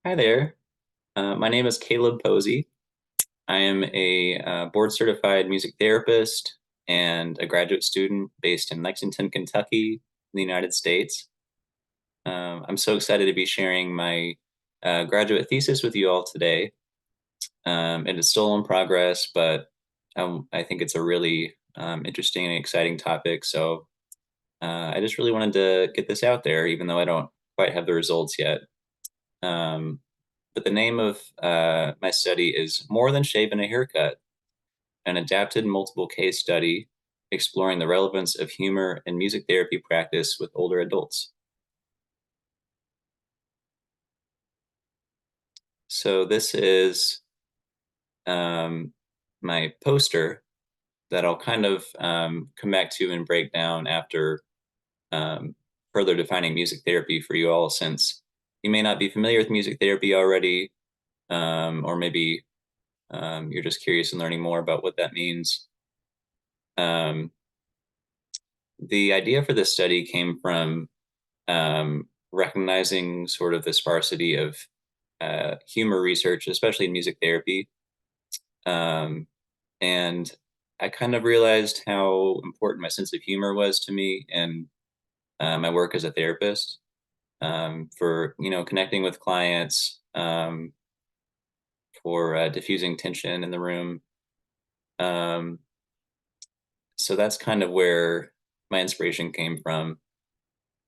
Hi there. My name is Caleb Posey. I am a board certified music therapist and a graduate student based in Lexington, Kentucky, in the United States. I'm so excited to be sharing my graduate thesis with you all today. It is still in progress, but I think it's a really interesting and exciting topic. So I just really wanted to get this out there, even though I don't quite have the results yet. Um, but the name of my study is More Than Shave and a Haircut, an adapted multiple case study exploring the relevance of humor in music therapy practice with older adults. So this is um, my poster that I'll kind of come back to and break down after um, further defining music therapy for you all, since you may not be familiar with music therapy already, or maybe you're just curious in learning more about what that means. Um, the idea for this study came from recognizing sort of the sparsity of humor research, especially in music therapy. Um, and I kind of realized how important my sense of humor was to me and my work as a therapist, for connecting with clients, for diffusing tension in the room. Um, so that's kind of where my inspiration came from.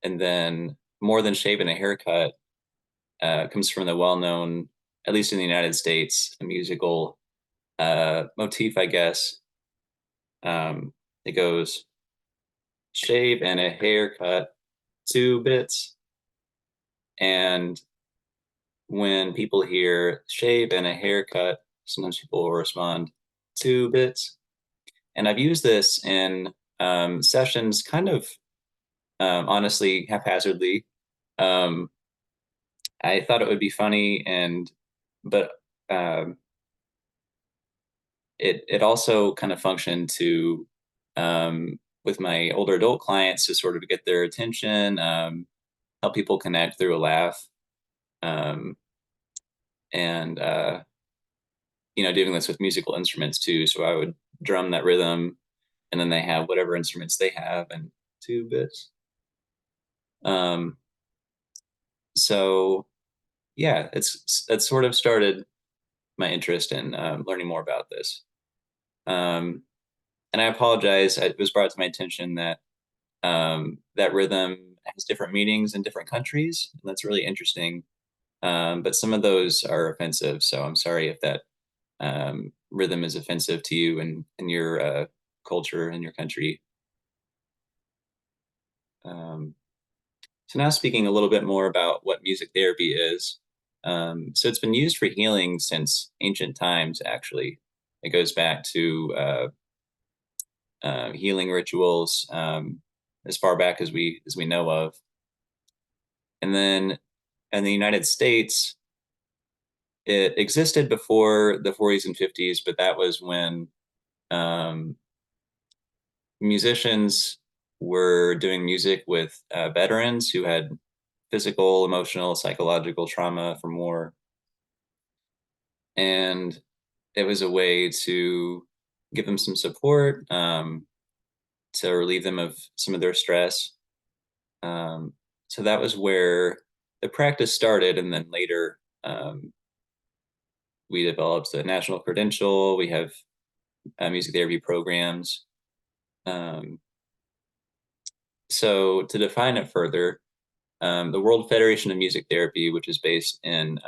And then More Than Shaving a Haircut comes from the well-known, at least in the United States, a musical motif, I guess. It goes shave and a haircut, 2 bits. And when people hear shave and a haircut, sometimes people will respond 2 bits. And I've used this in sessions kind of honestly haphazardly. Um, I thought it would be funny, but um, it also kind of functioned to with my older adult clients to sort of get their attention, help people connect through a laugh, um, and doing this with musical instruments too. So I would drum that rhythm, and then they have whatever instruments they have, and 2 bits. Um, so yeah, that sort of started my interest in learning more about this. Um, and I apologize. It was brought to my attention that that rhythm has different meanings in different countries, and that's really interesting. But some of those are offensive, so I'm sorry if that rhythm is offensive to you and in your culture and your country. Um, so now speaking a little bit more about what music therapy is. So it's been used for healing since ancient times, actually. It goes back to healing rituals as far back as we know of. And then in the United States, it existed before the 40s and 50s, but that was when um, musicians were doing music with veterans who had physical, emotional, psychological trauma from war. And it was a way to give them some support, to relieve them of some of their stress. Um, so that was where the practice started. And then later, we developed a national credential. We have music therapy programs. Um, so to define it further, the World Federation of Music Therapy, which is based in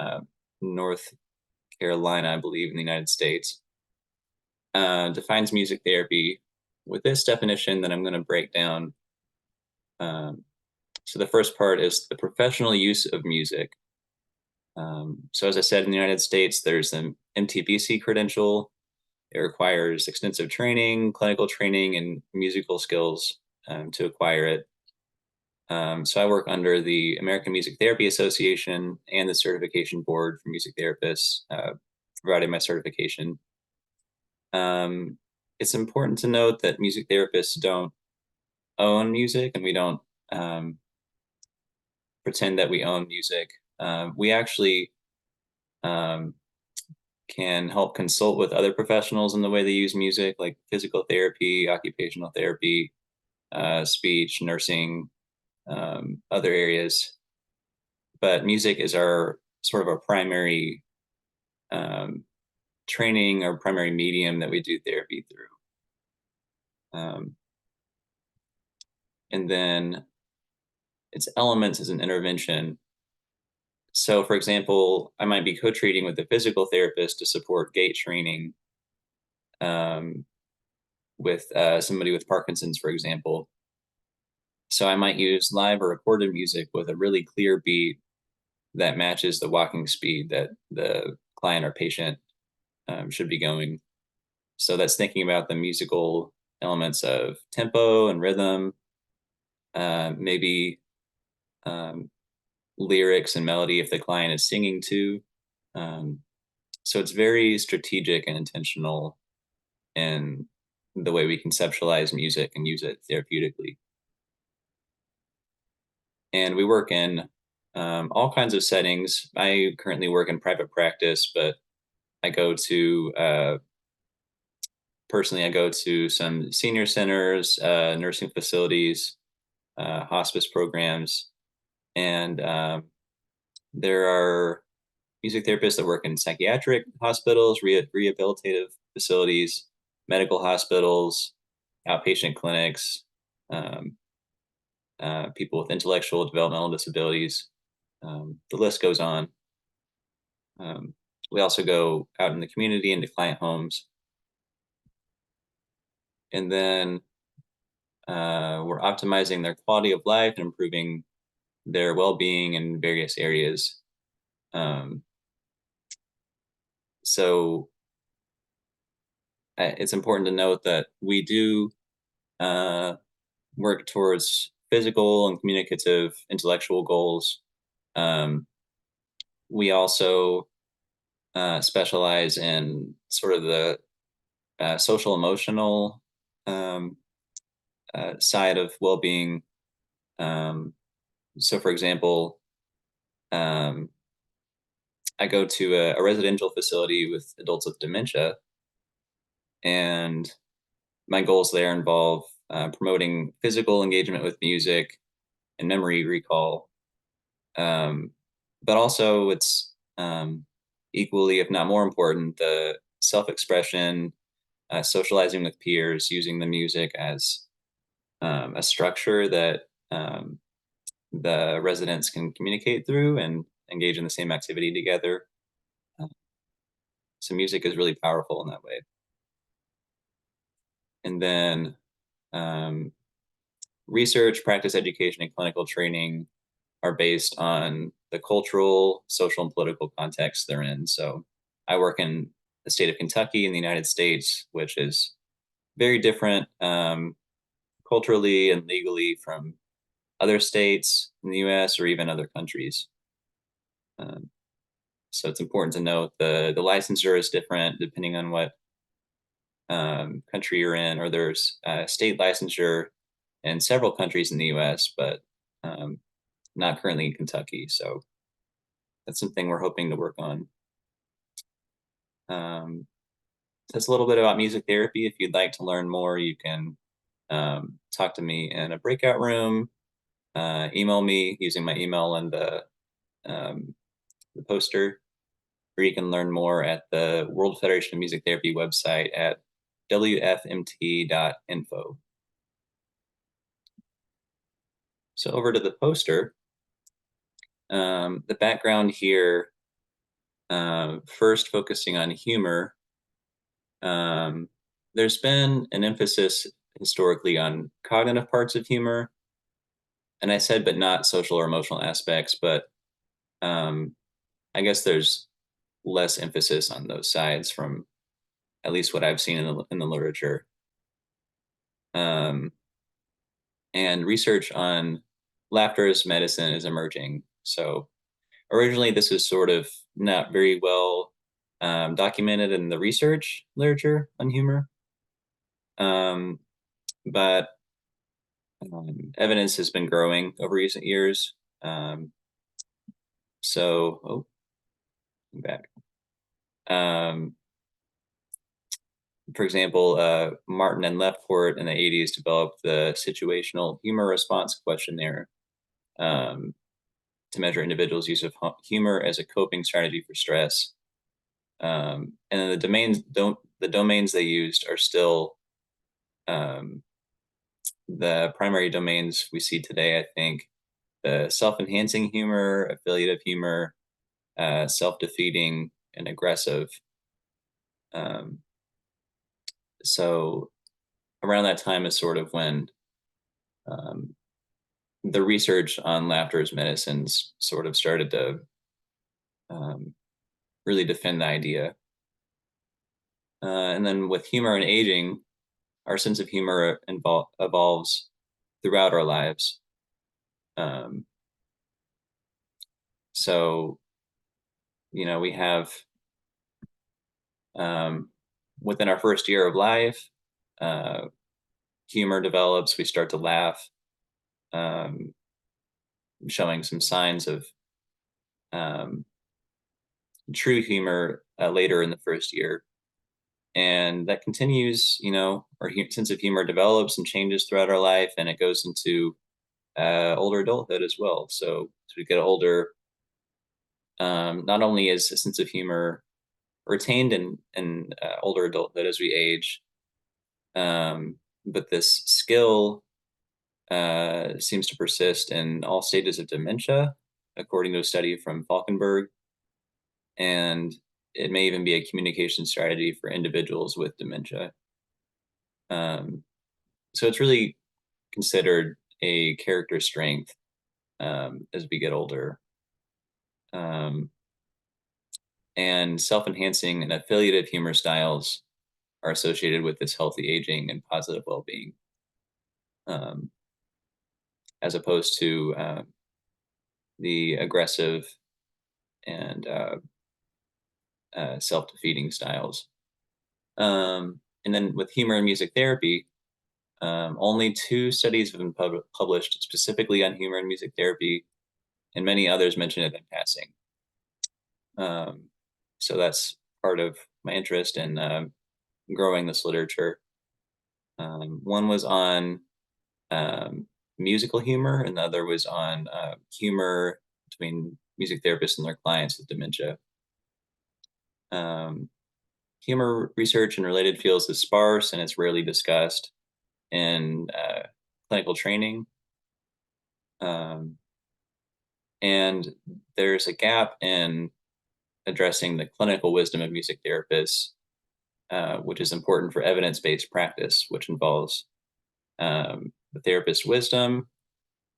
North Carolina, I believe, in the United States, defines music therapy with this definition that I'm going to break down. Um, so the first part is the professional use of music. So as I said, in the United States, there's an MTBC credential. It requires extensive training, clinical training, and musical skills to acquire it. So I work under the American Music Therapy Association and the Certification Board for Music Therapists, providing my certification. Um, it's important to note that music therapists don't own music, and we don't um, pretend that we own music. We actually can help consult with other professionals in the way they use music, like physical therapy, occupational therapy, speech, nursing, other areas. But music is our sort of our primary training, our primary medium that we do therapy through. And then its elements as an intervention. So, for example, I might be co-treating with a physical therapist to support gait training with somebody with Parkinson's, for example. So I might use live or recorded music with a really clear beat that matches the walking speed that the client or patient should be going. So that's thinking about the musical elements of tempo and rhythm, maybe lyrics and melody if the client is singing too. So it's very strategic and intentional in the way we conceptualize music and use it therapeutically. And we work in all kinds of settings. I currently work in private practice, but I go to personally, I go to some senior centers, nursing facilities, hospice programs, and there are music therapists that work in psychiatric hospitals, rehabilitative facilities, medical hospitals, outpatient clinics, people with intellectual developmental disabilities. The list goes on. We also go out in the community into client homes. And then we're optimizing their quality of life and improving their well-being in various areas. So it's important to note that we do work towards physical and communicative intellectual goals. We also specialize in sort of the social emotional side of well-being. So, for example, I go to a residential facility with adults with dementia, and my goals there involve promoting physical engagement with music and memory recall. But also, it's equally, if not more important, the self-expression, socializing with peers, using the music as a structure that the residents can communicate through and engage in the same activity together. So music is really powerful in that way. And then research, practice education, and clinical training are based on the cultural, social, and political context they're in. So I work in the state of Kentucky in the United States, which is very different culturally and legally from other states in the US or even other countries. So it's important to note the licensure is different depending on what country you're in, or there's state licensure in several countries in the US, but not currently in Kentucky. So that's something we're hoping to work on. That's a little bit about music therapy. If you'd like to learn more, you can talk to me in a breakout room, email me using my email in the poster, or you can learn more at the World Federation of Music Therapy website at wfmt.info. So over to the poster. The background here, first focusing on humor. There's been an emphasis historically on cognitive parts of humor. And I said, but not social or emotional aspects, but I guess there's less emphasis on those sides from at least what I've seen in the literature. And research on laughter as medicine is emerging. So originally this was sort of not very well documented in the research literature on humor. But evidence has been growing over recent years. So, looking back. For example, Martin and Leftport in the 80s developed the situational humor response questionnaire to measure individuals' use of humor as a coping strategy for stress. And then the domains they used are still the primary domains we see today, I think. The self-enhancing humor, affiliative humor, self-defeating, and aggressive. So around that time is sort of when the research on laughter as medicines sort of started to really defend the idea. And then with humor and aging, our sense of humor evolves throughout our lives. So, we have within our first year of life, humor develops. We start to laugh, showing some signs of true humor later in the first year. And that continues, our sense of humor develops and changes throughout our life, and it goes into older adulthood as well. So as we get older, not only is a sense of humor retained in older adulthood as we age, but this skill seems to persist in all stages of dementia, according to a study from Falkenberg. And it may even be a communication strategy for individuals with dementia. So it's really considered a character strength as we get older. And self-enhancing and affiliative humor styles are associated with this healthy aging and positive well-being, as opposed to the aggressive and self-defeating styles. And then with humor and music therapy, only 2 studies have been published specifically on humor and music therapy, and many others mention it in passing. So that's part of my interest in growing this literature. One was on musical humor, and the other was on humor between music therapists and their clients with dementia. Humor research in related fields is sparse, and it's rarely discussed in clinical training. And there's a gap in addressing the clinical wisdom of music therapists, which is important for evidence-based practice, which involves the therapist's wisdom,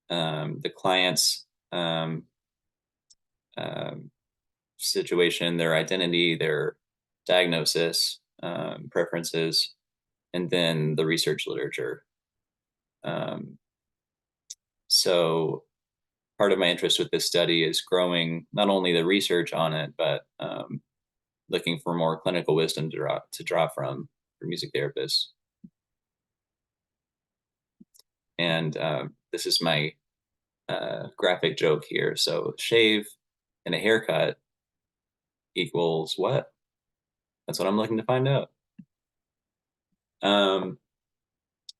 the client's situation, their identity, their diagnosis, preferences, and then the research literature. So part of my interest with this study is growing not only the research on it, but looking for more clinical wisdom to draw from for music therapists. And this is my graphic joke here. So shave and a haircut equals what? That's what I'm looking to find out.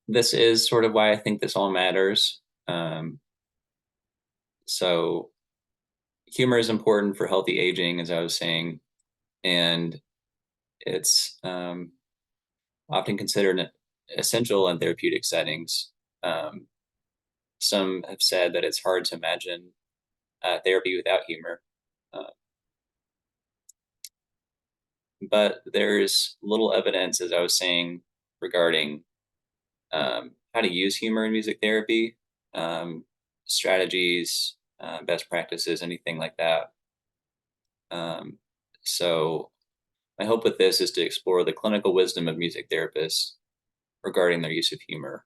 This is sort of why I think this all matters. So humor is important for healthy aging, as I was saying, and it's often considered essential in therapeutic settings. Some have said that it's hard to imagine therapy without humor. But there's little evidence, as I was saying, regarding how to use humor in music therapy, strategies, best practices, anything like that. So my hope with this is to explore the clinical wisdom of music therapists regarding their use of humor.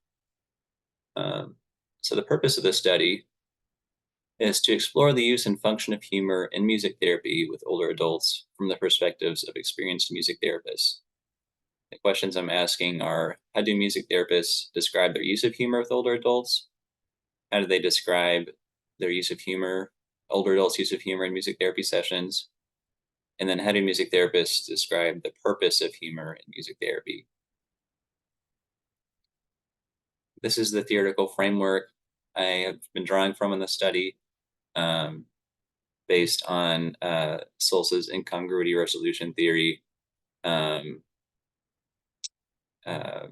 So the purpose of this study is to explore the use and function of humor in music therapy with older adults from the perspectives of experienced music therapists. The questions I'm asking are, how do music therapists describe their use of humor with older adults? How do they describe their use of humor, older adults' use of humor in music therapy sessions? And then how do music therapists describe the purpose of humor in music therapy? This is the theoretical framework I have been drawing from in the study, um, based on Solz's incongruity resolution theory. Um, uh,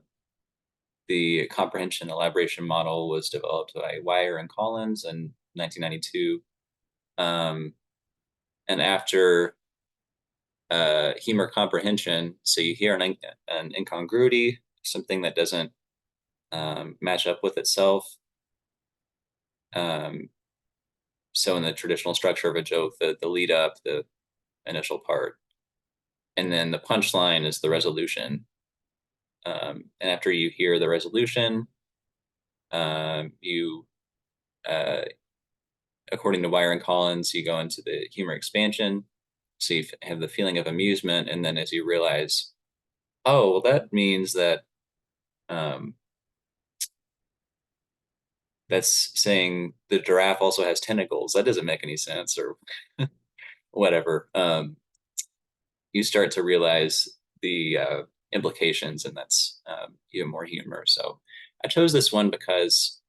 the comprehension elaboration model was developed by Weyer and Collins in 1992. And after humor comprehension, so you hear an incongruity, something that doesn't match up with itself. So in the traditional structure of a joke, the lead up, the initial part, and then the punchline is the resolution. And after you hear the resolution, you, according to Weyer and Collins, you go into the humor expansion. So you have the feeling of amusement, and then as you realize, oh, well, that means that um, that's saying the giraffe also has tentacles. That doesn't make any sense, or whatever. You start to realize the implications, and that's even more humor. So I chose this one because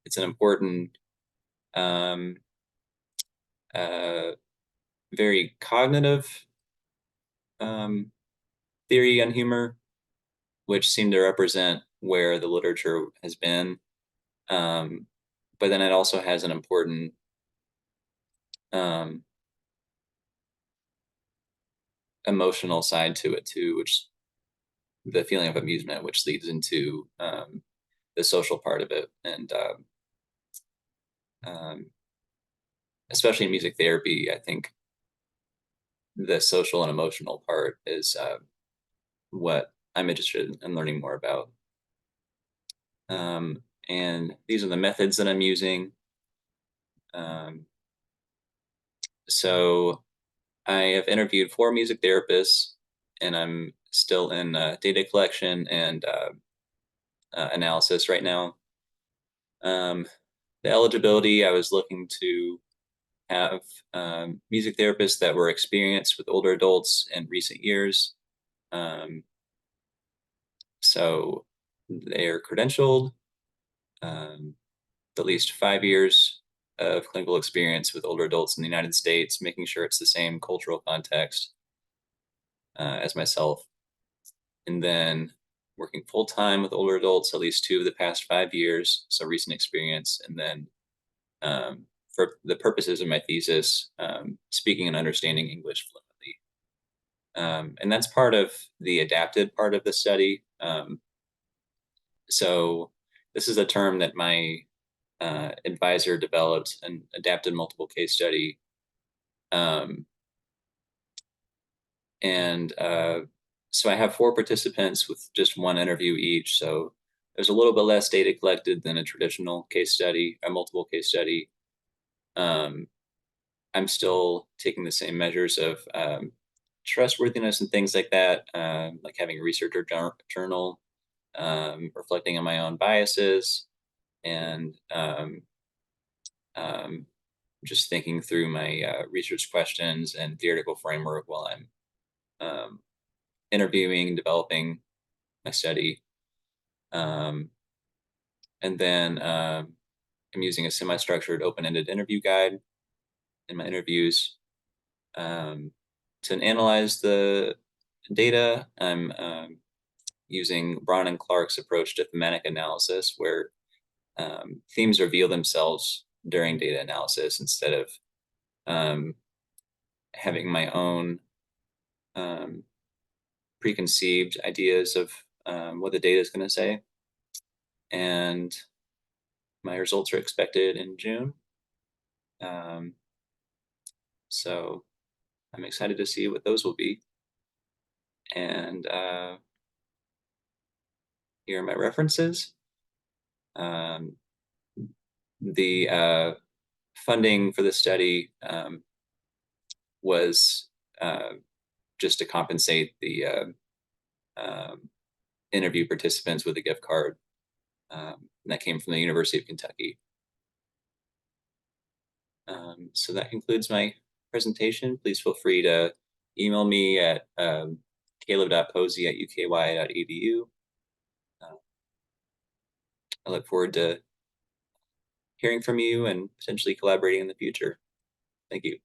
it's an important, um, uh, very cognitive um, theory on humor, which seemed to represent where the literature has been. But then it also has an important um, emotional side to it too, which the feeling of amusement, which leads into the social part of it, and um, especially in music therapy, I think the social and emotional part is what I'm interested in learning more about. And these are the methods that I'm using. Um, so I have interviewed 4 music therapists, and I'm still in data collection and analysis right now. The eligibility, I was looking to have music therapists that were experienced with older adults in recent years. So they are credentialed, at least 5 years of clinical experience with older adults in the United States, making sure it's the same cultural context as myself. And then working full time with older adults, at least 2 of the past 5 years, so recent experience. And then for the purposes of my thesis, speaking and understanding English fluently. And that's part of the adapted part of the study. So this is a term that my advisor developed, an adapted multiple case study. And so I have 4 participants with just 1 interview each. So there's a little bit less data collected than a traditional case study, a multiple case study. I'm still taking the same measures of trustworthiness and things like that, like having a researcher journal, reflecting on my own biases, and um, just thinking through my research questions and theoretical framework while I'm interviewing, developing my study. And then I'm using a semi-structured open-ended interview guide in my interviews. To analyze the data, I'm using Braun and Clark's approach to thematic analysis, where themes reveal themselves during data analysis instead of having my own preconceived ideas of what the data is going to say. And my results are expected in June. So I'm excited to see what those will be. And here are my references. The funding for the study was just to compensate the interview participants with a gift card. That came from the University of Kentucky. So that concludes my presentation. Please feel free to email me at caleb.posey@uky.edu. I look forward to hearing from you and potentially collaborating in the future. Thank you.